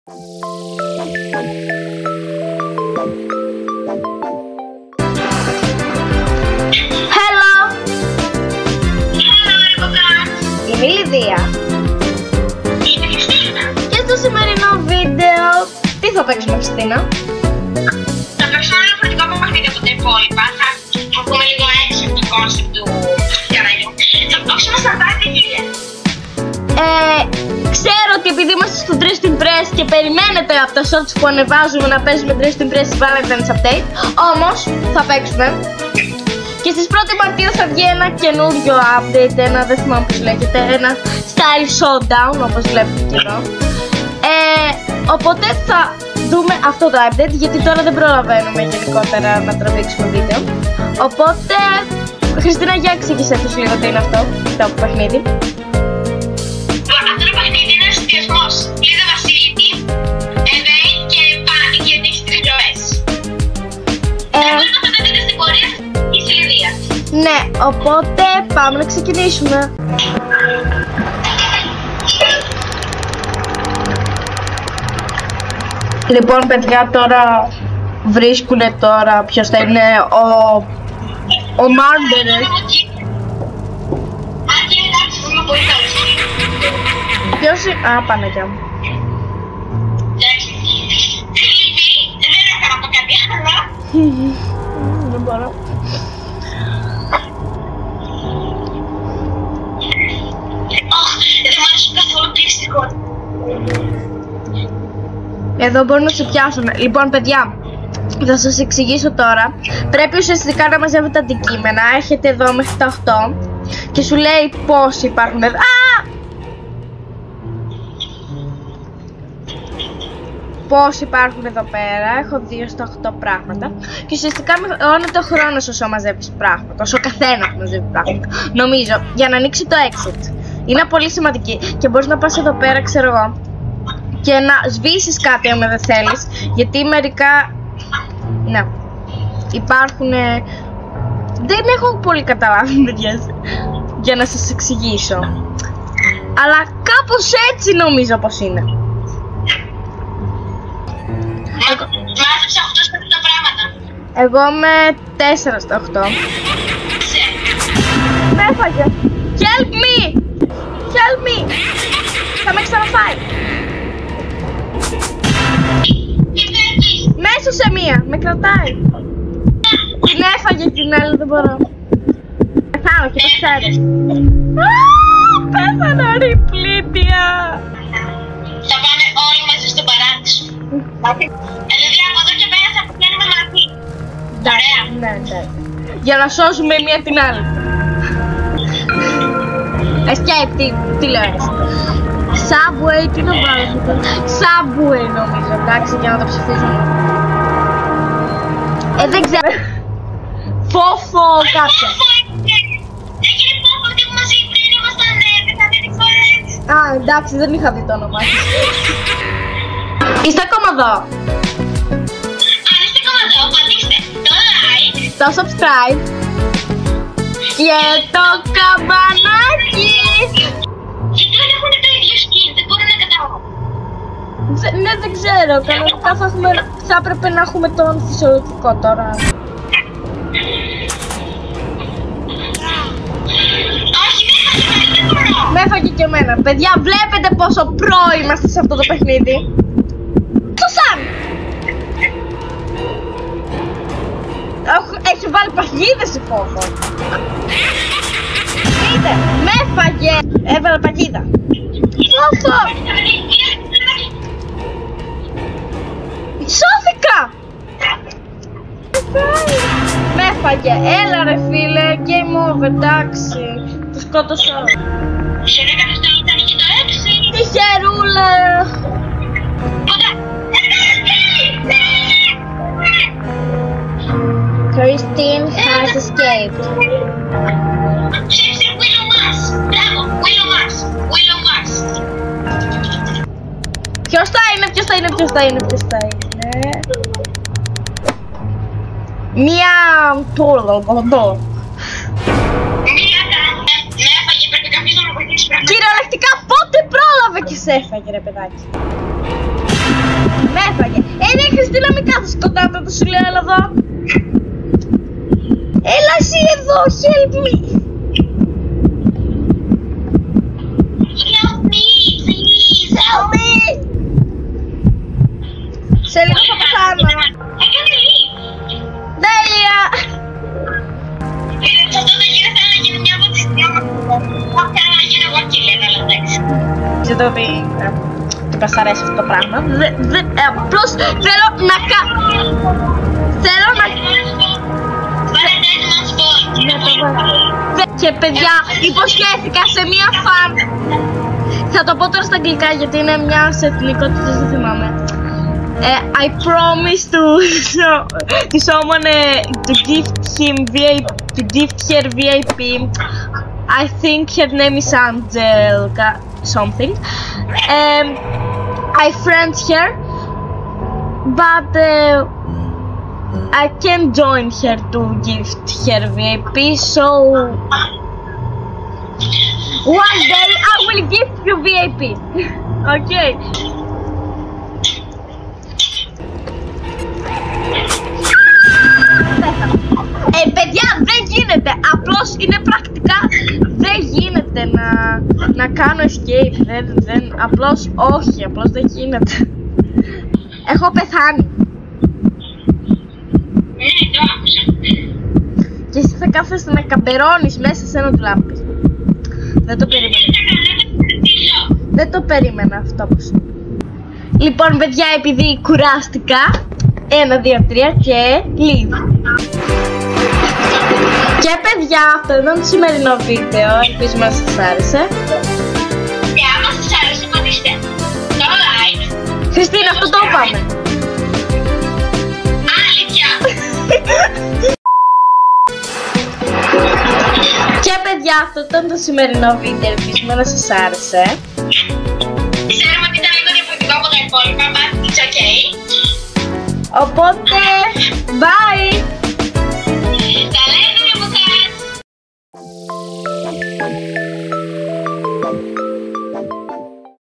Είμαι η Λιδία. Είμαι η Χριστίνα. Και στο σημερινό βίντεο, τι θα παίξουμε, Χριστίνα? Θα παίξουμε ένα διαφορετικό παιχνίδι από τα υπόλοιπα. Θα βγούμε λίγο έξω από το κόνσεπτ του καραγιού. Θα παίξουμε στα τάκια. Ξέρω ότι επειδή είμαστε στο Dressed Impress και περιμένετε από τα shorts που ανεβάζουμε να παίζουμε Dressed Impress Valentine's Update, όμως θα παίξουμε. Και στις 1η Μαρτίου θα βγει ένα καινούριο update, δεν θυμάμαι πώς λέγεται, ένα Style Showdown όπως βλέπετε και εδώ. Οπότε θα δούμε αυτό το update, γιατί τώρα δεν προλαβαίνουμε γενικότερα να τραβήξουμε βίντεο. Οπότε, Χριστίνα, για εξήγησέ τους λίγο τι είναι αυτό το παιχνίδι. Αυτό το παιχνίδι είναι ένας συνδυασμός Λίδα Βασίλητη, Evade και Panic, γιατί έχει 3 ζωές. Μπορείτε να το δείτε στην πορεία ή στη Λιδία. Ναι, οπότε πάμε να ξεκινήσουμε. Λοιπόν, παιδιά, τώρα βρίσκουνε τώρα ποιος θα είναι ο Murderer. Αν και εντάξει, είμαι πολύ καλός. Ποιος είναι? Α, Παναγιά μου. Εντάξει. Φιλίππη, δεν έκανα από κάτι άλλο. Δεν μπορώ. Δεν μου άρεσε καθόλου πληστικό. Εδώ μπορούν να σε πιάσουν. Λοιπόν, παιδιά, θα σας εξηγήσω τώρα. Πρέπει ουσιαστικά να μαζεύετε αντικείμενα. Έχετε εδώ μέχρι τα 8 και σου λέει πόσοι υπάρχουν εδώ. Πόσοι υπάρχουν εδώ πέρα. Έχω 2 στα 8 πράγματα. Και ουσιαστικά μειώνεται ο χρόνος όσο μαζεύεις πράγματα. Όσο καθένα μαζεύει πράγματα. Νομίζω, για να ανοίξει το exit. Είναι πολύ σημαντική. Και μπορείς να πας εδώ πέρα, ξέρω εγώ, και να σβήσεις κάτι αν δεν θέλεις. Γιατί μερικά, ναι, υπάρχουν. Δεν έχω πολύ καταλάβει, παιδιά, για να σας εξηγήσω. Αλλά κάπως έτσι νομίζω πως είναι. Μάζεψα 8 στα 8 πράγματα. Εγώ είμαι 4 στα 8. Με έφαγε. Help me! Help me! Θα με ξαναφάει. Μέσα σε μία. Με κρατάει. Την έφαγε την άλλη, δεν μπορώ. Πεθάνω και το ξέρεις. Πέθανα ρε πλήτια. Θα πάμε όλοι μαζί στον παράδεισο. Δηλαδή από εδώ και πέρα θα πηγαίνουμε μαζί. Ωραία. Ναι, ναι. Για να σώσουμε μία την άλλη. Escape, τι λες? Subway, τι να βάλουμε τώρα? Subway νομίζω, εντάξει, για να το ψηφίζουμε. Δεν ξέρω. Φόφο κάποια. Έγινε φόφο ότι μαζί πριν ήμασταν 15 φορές. Α, εντάξει, δεν είχα δει το όνομά της. Είστε ακόμα εδώ? Αν είστε ακόμα εδώ, πατήστε το like, Το subscribe και το καμπανάκι. Γιατί δεν έχουν το ίδιο skin, δεν μπορώ να καταλάβω. Ναι, δεν ξέρω, κανονικά θα έπρεπε να έχουμε τον φυσιολογικό τώρα. Όχι, δεν μπορώ. Με έφαγε και εμένα. Παιδιά, βλέπετε πόσο προ είμαστε σε αυτό το παιχνίδι. Σωσάν! Έχει βάλει παγίδες η φόβο. Δείτε, με έφαγε. Έβαλε παγίδα. Φόβο! Σώθηκα! Με έφαγε. Έλα ρε φίλε, game over, εντάξει. Το σκότωσα. Σε 10 δευτερόλεπτα ανοίγει το 6. Τυχερούλα! Κοντά. Christine has escaped. Ψήφισε Willow Mars. Μπράβο, Willow Mars. Willow Mars. Ποιος θα είναι? Μία τόλο. Με έφαγε, πρέπει κάποιος να με βοηθήσει. Κυριολεκτικά πότε πρόλαβε και σε έφαγε ρε παιδάκι. κάθεσαι κοντά μου, δεν σου λέω έλα εδώ. Έλα εσύ εδώ, help me. Help me, please, help me. Σε λίγο θα πεθάνω. Έκανε leave. Τέλεια. Αυτό το γύρο θέλω να γίνει μια από τις δυο μας. Θέλω να γίνω εγώ killer, αλλά εντάξει. Δεν το πει. Του πασαρέσει αυτό το πράγμα. Απλώς θέλω να θέλω να... Βάλετε έτοιμα να σου πω. Και παιδιά, υποσχέθηκα σε μία φαν. Θα το πω τώρα στα αγγλικά γιατί είναι μια εθνικότητα, δεν θυμάμαι. I promised to someone to gift him VIP, to gift her VIP. I think her name is Angelka something. I friend her, but I can't join her to gift her VIP. So one day I will gift you VIP. Okay. Παιδιά, δεν γίνεται. Απλώς είναι πρακτικά. Δεν γίνεται να κάνω escape. Απλώς όχι. Απλώς δεν γίνεται. Έχω πεθάνει. Ναι, το άκουσα. Και εσύ θα κάθεσαι να καμπερώνεις μέσα σε ένα ντουλάπι. Δεν το περίμενα. Δεν το περίμενα αυτό που σου. Λοιπόν, παιδιά, επειδή κουράστηκα, 1, 2, 3 και leave. Και παιδιά, αυτό ήταν το σημερινό βίντεο. Ελπίζουμε να σας άρεσε. Και άμα σας άρεσε, πατήστε το like. Χριστίνα, αυτό το είπαμε. Αλήθεια. Και παιδιά, αυτό ήταν το σημερινό βίντεο. Ελπίζουμε να σας άρεσε. Ξέρουμε ότι ήταν λίγο διαφορετικό από τα υπόλοιπα, but it's okay. Οπότε, bye!